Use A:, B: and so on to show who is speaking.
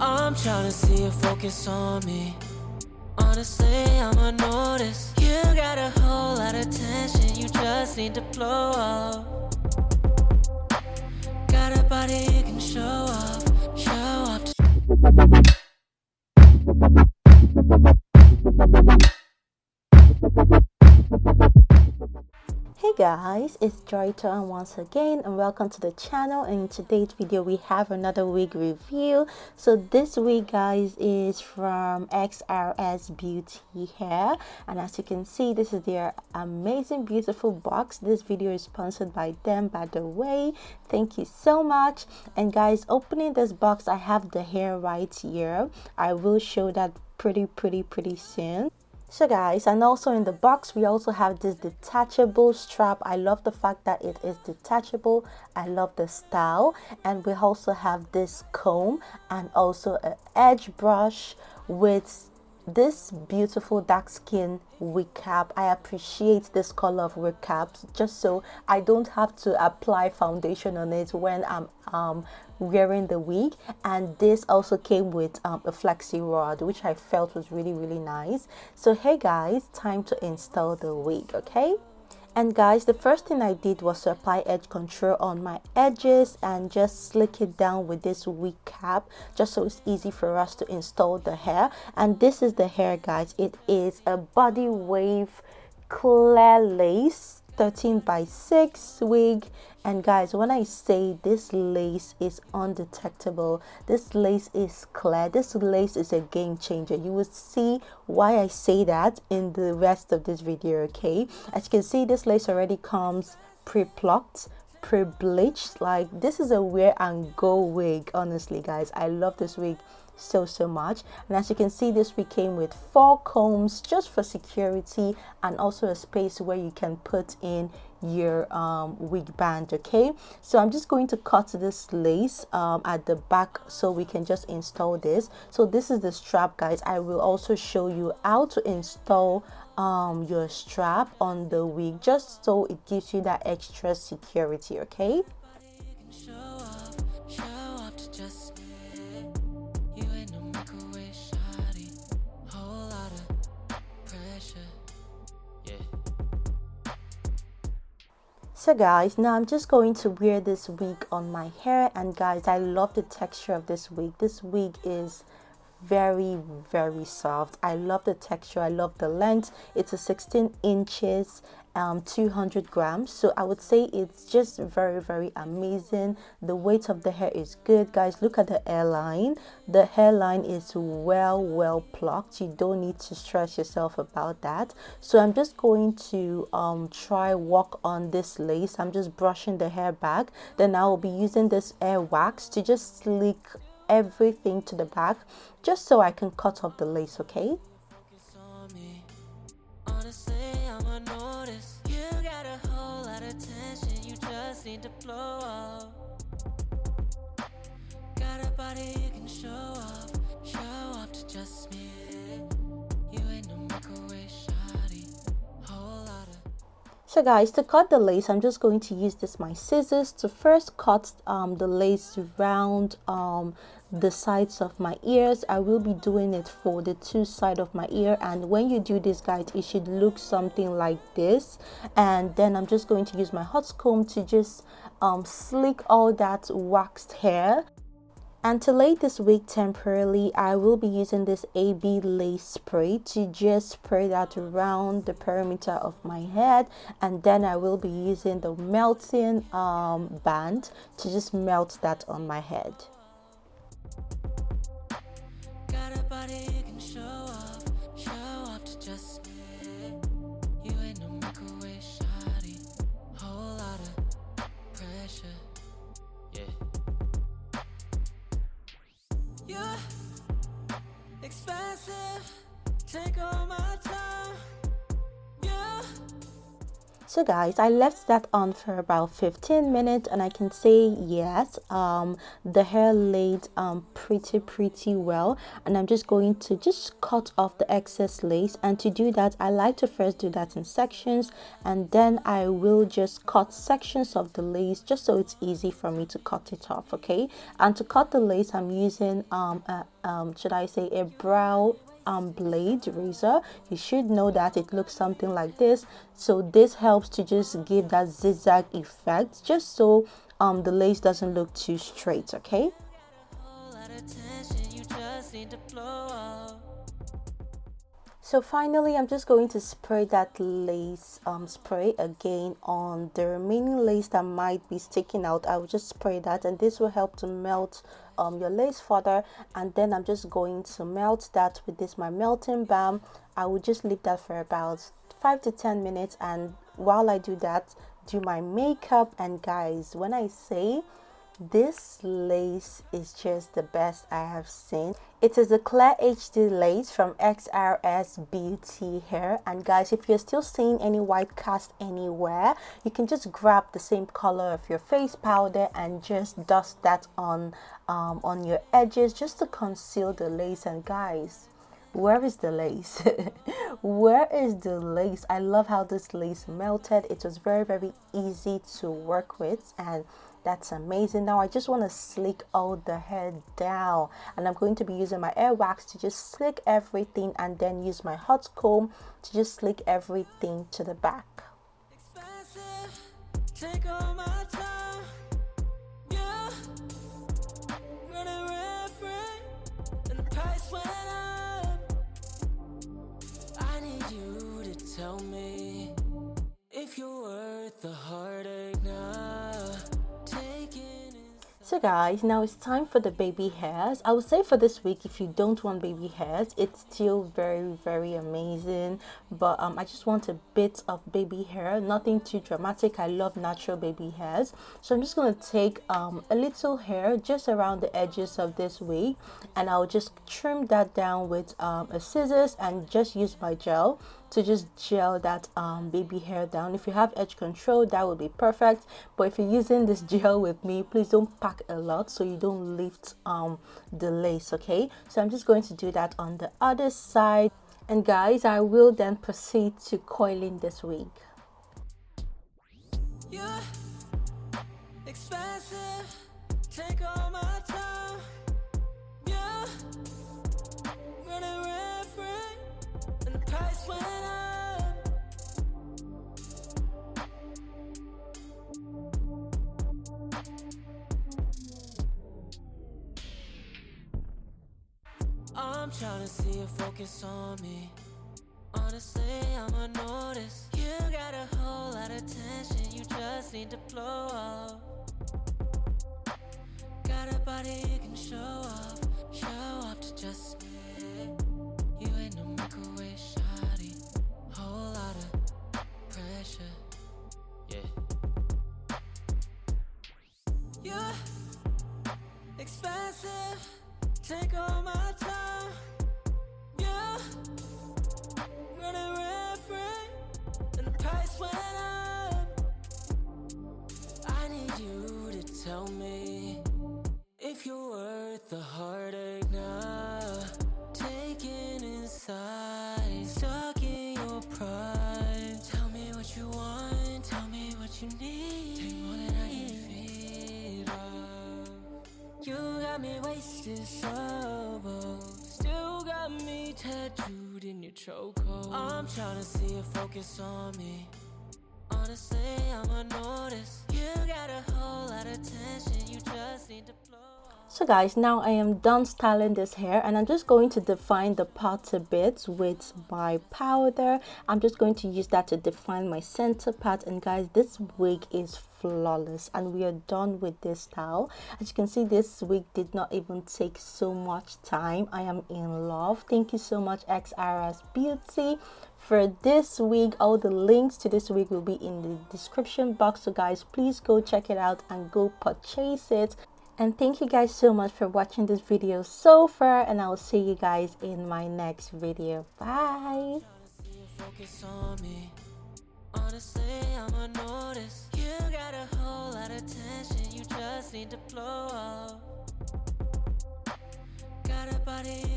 A: I'm trying to see you focus on me. Honestly, I'm unnoticed. You got a whole lot of tension, you just need to blow up. Got a body you can show off, show off.
B: Hey guys, it's Itohan once again and welcome to the channel. And in today's video we have another wig review. So this wig, guys, is from Xrsbeauty Hair, and as you can see, this is their amazing beautiful box. This video is sponsored by them, by the way. Thank you so much. And guys, opening this box, I have the hair right here. I will show that pretty soon. So guys, and also in the box we also have this detachable strap. I love the fact that it is detachable. I love the style. And we also have this comb and also an edge brush with this beautiful dark skin wig cap. I appreciate this color of wig caps, just so I don't have to apply foundation on it when I'm wearing the wig. And this also came with a flexi rod, which I felt was really nice. So hey guys, time to install the wig. Okay, and guys, the first thing I did was to apply edge control on my edges and just slick it down with this wig cap, just so it's easy for us to install the hair. And this is the hair, guys. It is a body wave clear lace 13x6 wig. And guys, when I say this lace is undetectable, this lace is clear, this lace is a game changer. You will see why I say that in the rest of this video. Okay, as you can see, this lace already comes pre-plucked, pre-bleached. Like, this is a wear and go wig. Honestly guys, I love this wig so much. And as you can see, this wig came with 4 combs just for security, and also a space where you can put in your wig band. Okay, so I'm just going to cut this lace at the back so we can just install this. So this is the strap, guys. I will also show you how to install your strap on the wig, just so it gives you that extra security. Okay, so guys, now I'm just going to wear this wig on my hair. And guys, I love the texture of this wig. This wig is very soft. I love the texture. I love the length. It's a 16 inches, 200 grams. So I would say it's just very amazing. The weight of the hair is good, guys. Look at the hairline. The hairline is well plucked. You don't need to stress yourself about that. So I'm just going to try work on this lace. I'm just brushing the hair back, then I will be using this hair wax to just slick everything to the back, just so I can cut off the lace. Okay,
A: Honestly, I'm unnoticed. You got a whole lot of tension, you just need to blow up. Got a body you can show off to just me. You ain't no microwave shawty. Whole lot of.
B: so guys, to cut the lace, I'm just going to use my scissors to first cut the lace around the sides of my ears. I will be doing it for the 2 sides of my ear, and when you do this, guys, it should look something like this. And then I'm just going to use my hot comb to just slick all that waxed hair. And to lay this wig temporarily, I will be using this AB lace spray to just spray that around the perimeter of my head. And then I will be using the melting band to just melt that on my head.
A: Got a body you can show off to just me. You ain't no microwave shawty. Whole lot of pressure, yeah. You're expensive, take all my time, yeah.
B: So guys, I left that on for about 15 minutes and I can say yes, the hair laid pretty well, and I'm just going to just cut off the excess lace. And to do that, I like to first do that in sections, and then I will just cut sections of the lace just so it's easy for me to cut it off. Okay, and to cut the lace, I'm using should I say a brow blade razor. You should know that it looks something like this. So this helps to just give that zigzag effect, just so the lace doesn't look too straight. Okay, so finally I'm just going to spray that lace spray again on the remaining lace that might be sticking out. I will just spray that, and this will help to melt your lace further. And then I'm just going to melt that with this my melting balm. I will just leave that for about 5 to 10 minutes, and while I do that, do my makeup. And guys, when I say this lace is just the best I have seen. It is a clear HD lace from Xrsbeauty Hair. And guys, if you're still seeing any white cast anywhere, you can just grab the same color of your face powder and just dust that on your edges just to conceal the lace. And guys, where is the lace? Where is the lace? I love how this lace melted. It was very easy to work with, and that's amazing. Now I just want to slick all the hair down, and I'm going to be using my air wax to just slick everything, and then use my hot comb to just slick everything to the back. Take all my time. Yeah. And the price went up. I need you to tell me if you're worth the heartache now. So guys, now it's time for the baby hairs. I would say for this week, if you don't want baby hairs, it's still very amazing, but I just want a bit of baby hair, nothing too dramatic. I love natural baby hairs, so I'm just going to take a little hair just around the edges of this wig, and I'll just trim that down with a scissors, and just use my gel to just gel that baby hair down. If you have edge control, that would be perfect, but if you're using this gel with me, please don't pack a lot so you don't lift the lace. Okay, so I'm just going to do that on the other side, and guys, I will then proceed to coiling this wig. You're expensive, take all my time. Yeah, running free, and the price went up. I'm trying to see you focus on me. Honestly, I'm unnoticed. You got a whole lot of tension, you just need to blow up. Got a body you can show off to just me. You ain't no microwave shawty, whole lot of pressure, yeah. You're expensive, take all my time. Yeah, running free, and the price went up. I need you to tell me if you're worth the heartache now. Taken inside, stuck in your pride. Tell me what you want, tell me what you need. Take more than I can feed off. You got me wasted so still got me tattooed in your chokehold. I'm trying to see you focus on me. Honestly, I'm unnoticed. You got a whole lot of tension, you just need to blow. So guys, now I am done styling this hair, and I'm just going to define the parts a bit with my powder. I'm just going to use that to define my center part. And guys, this wig is flawless, and we are done with this style. As you can see, this wig did not even take so much time. I am in love. Thank you so much, Xrsbeauty, for this wig. All the links to this wig will be in the description box, so guys, please go check it out and go purchase it. And thank you guys so much for watching this video so far, and I will see you guys in my next video. Bye.
A: Honestly, I'ma notice you got a whole lot of tension, you just need to blow up. Got a body